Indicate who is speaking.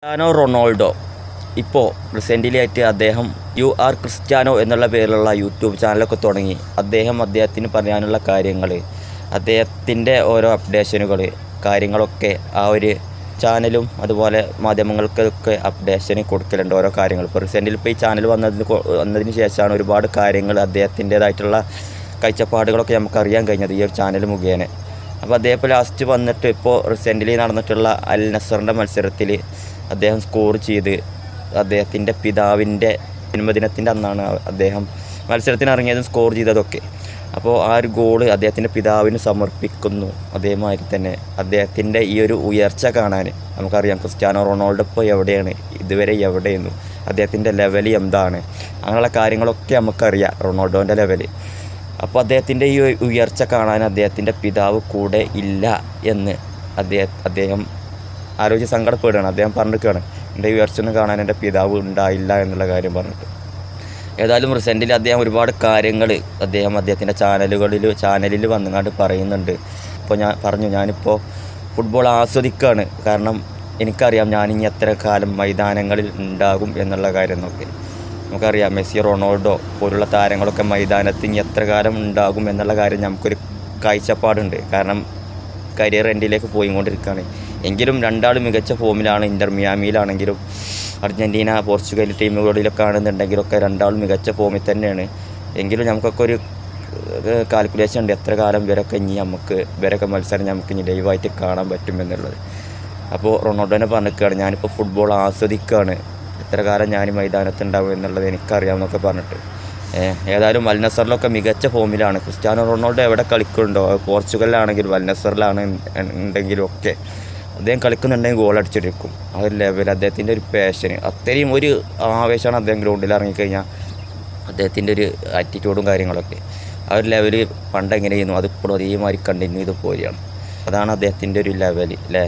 Speaker 1: Cristiano Ronaldo ഇപ്പോൾ recently ആയിട്ട് അദ്ദേഹം യു ആർ ക്രിസ്ത്യാനോ എന്നുള്ള പേരിലുള്ള യൂട്യൂബ് ചാനലൊക്കെ തുടങ്ങി. അദ്ദേഹത്തിന് പറയാനുള്ള കാര്യങ്ങൾ, അദ്ദേഹത്തിൻ്റെ ഓരോ അപ്ഡേഷനുകൾ, കാര്യങ്ങളൊക്കെ ആ ഒരു ചാനലും അതുപോലെ മാധ്യമങ്ങൾക്കൊക്കെ അപ്ഡേഷൻ കൊടുക്കലുണ്ട് ഓരോ കാര്യങ്ങൾ. ഇപ്പോൾ റീസെൻ്റ്ലി ഇപ്പോൾ ഈ ചാനൽ വന്നതിന് ശേഷമാണ് ഒരുപാട് കാര്യങ്ങൾ അദ്ദേഹത്തിൻ്റേതായിട്ടുള്ള കാഴ്ചപ്പാടുകളൊക്കെ നമുക്കറിയാൻ കഴിഞ്ഞത് ഈ ഒരു ചാനൽ മുഖേന. അപ്പോൾ അദ്ദേഹം ഇപ്പോൾ ലാസ്റ്റ് വന്നിട്ട് ഇപ്പോൾ റീസെൻ്റ്ലി നടന്നിട്ടുള്ള അൽ നസറിൻ്റെ മത്സരത്തിൽ അദ്ദേഹം സ്കോർ ചെയ്ത് അദ്ദേഹത്തിൻ്റെ പിതാവിൻ്റെ ജന്മദിനത്തിൻ്റെ അന്നാണ് അദ്ദേഹം മത്സരത്തിനിറങ്ങിയതും സ്കോർ ചെയ്തതൊക്കെ. അപ്പോൾ ആ ഒരു ഗോള് അദ്ദേഹത്തിൻ്റെ പിതാവിന് സമർപ്പിക്കുന്നു. അതേമാതിരി തന്നെ അദ്ദേഹത്തിൻ്റെ ഈ ഒരു ഉയർച്ച കാണാൻ നമുക്കറിയാം ക്രിസ്ത്യാനോ റൊണാൾഡോ ഇപ്പോൾ എവിടെയാണ്, ഇതുവരെ എവിടെയെന്നു, അദ്ദേഹത്തിൻ്റെ ലെവൽ എന്താണ്, അങ്ങനെയുള്ള കാര്യങ്ങളൊക്കെ നമുക്കറിയാം റൊണാൾഡോൻ്റെ ലെവൽ. അപ്പോൾ അദ്ദേഹത്തിൻ്റെ ഈ ഉയർച്ച കാണാൻ അദ്ദേഹത്തിൻ്റെ പിതാവ് കൂടെ ഇല്ല എന്ന് അദ്ദേഹം ആലോചിച്ച് സങ്കടപ്പെടുകയാണ്. അദ്ദേഹം പറഞ്ഞിരിക്കുകയാണ്, എൻ്റെ ഉയർച്ചയൊന്നും കാണാൻ എൻ്റെ പിതാവ് ഉണ്ടായില്ല എന്നുള്ള കാര്യം പറഞ്ഞിട്ട്. ഏതായാലും റീസെൻ്റ്ലി അദ്ദേഹം ഒരുപാട് കാര്യങ്ങൾ അദ്ദേഹത്തിൻ്റെ ചാനലിൽ വന്നുകൊണ്ട് പറയുന്നുണ്ട്. ഇപ്പോൾ ഞാനിപ്പോൾ ഫുട്ബോൾ ആസ്വദിക്കുകയാണ്, കാരണം എനിക്കറിയാം ഞാനിനി എത്ര കാലം മൈതാനങ്ങളിൽ ഉണ്ടാകും എന്നുള്ള കാര്യം എന്നൊക്കെ. നമുക്കറിയാം മെസ്സി, റൊണാൾഡോ പോലുള്ള താരങ്ങളൊക്കെ മൈതാനത്ത് ഇനി എത്ര കാലം ഉണ്ടാകും എന്നുള്ള കാര്യം നമുക്കൊരു കാഴ്ചപ്പാടുണ്ട്. കാരണം കരിയർ എൻഡിലേക്ക് പോയിക്കൊണ്ടിരിക്കുകയാണ്. എങ്കിലും രണ്ടാളും മികച്ച ഫോമിലാണ്. ഇൻ്റർ മിയാമിയിലാണെങ്കിലും അർജൻറ്റീന, പോർച്ചുഗൽ ടീമുകളിലൊക്കെ ആണെന്നുണ്ടെങ്കിലൊക്കെ രണ്ടാളും മികച്ച ഫോമിൽ തന്നെയാണ്. എങ്കിലും നമുക്കൊക്കെ ഒരു കാൽക്കുലേഷൻ ഉണ്ട്, എത്ര കാലം ഇവരൊക്കെ മത്സരം നമുക്ക് ഇനി ലൈവായിട്ട് കാണാൻ പറ്റുമെന്നുള്ളത്. അപ്പോൾ റൊണാൾഡോനെ പറഞ്ഞിരിക്കുകയാണ്, ഞാനിപ്പോൾ ഫുട്ബോൾ ആസ്വദിക്കുകയാണ്, എത്ര കാലം ഞാൻ മൈതാനത്തുണ്ടാവും എന്നുള്ളത് എനിക്കറിയാമെന്നൊക്കെ പറഞ്ഞിട്ട്. ഏതായാലും അൽ നസറിലൊക്കെ മികച്ച ഫോമിലാണ്. ക്രിസ്ത്യാനോ റൊണാൾഡോ എവിടെ കളിക്കുന്നുണ്ടോ, പോർച്ചുഗലിലാണെങ്കിലും അൽ നസറിലാണെങ്കിലും ഒക്കെ അദ്ദേഹം കളിക്കുന്നുണ്ടെങ്കിൽ ഗോൾ അടിച്ചിരിക്കും. ആ ഒരു ലെവൽ, അദ്ദേഹത്തിൻ്റെ ഒരു പാഷന്, അത്രയും ഒരു ആവേശമാണ് അദ്ദേഹം ഗ്രൗണ്ടിൽ ഇറങ്ങിക്കഴിഞ്ഞാൽ. അദ്ദേഹത്തിൻ്റെ ഒരു ആറ്റിറ്റ്യൂഡും കാര്യങ്ങളൊക്കെ ആ ഒരു ലെവൽ പണ്ട് എങ്ങനെയായിരുന്നു അതിപ്പോഴും അതേമാതിരി കണ്ടിന്യൂ ചെയ്ത് പോവുകയാണ്. അതാണ് അദ്ദേഹത്തിൻ്റെ ഒരു ലെവൽ അല്ലേ.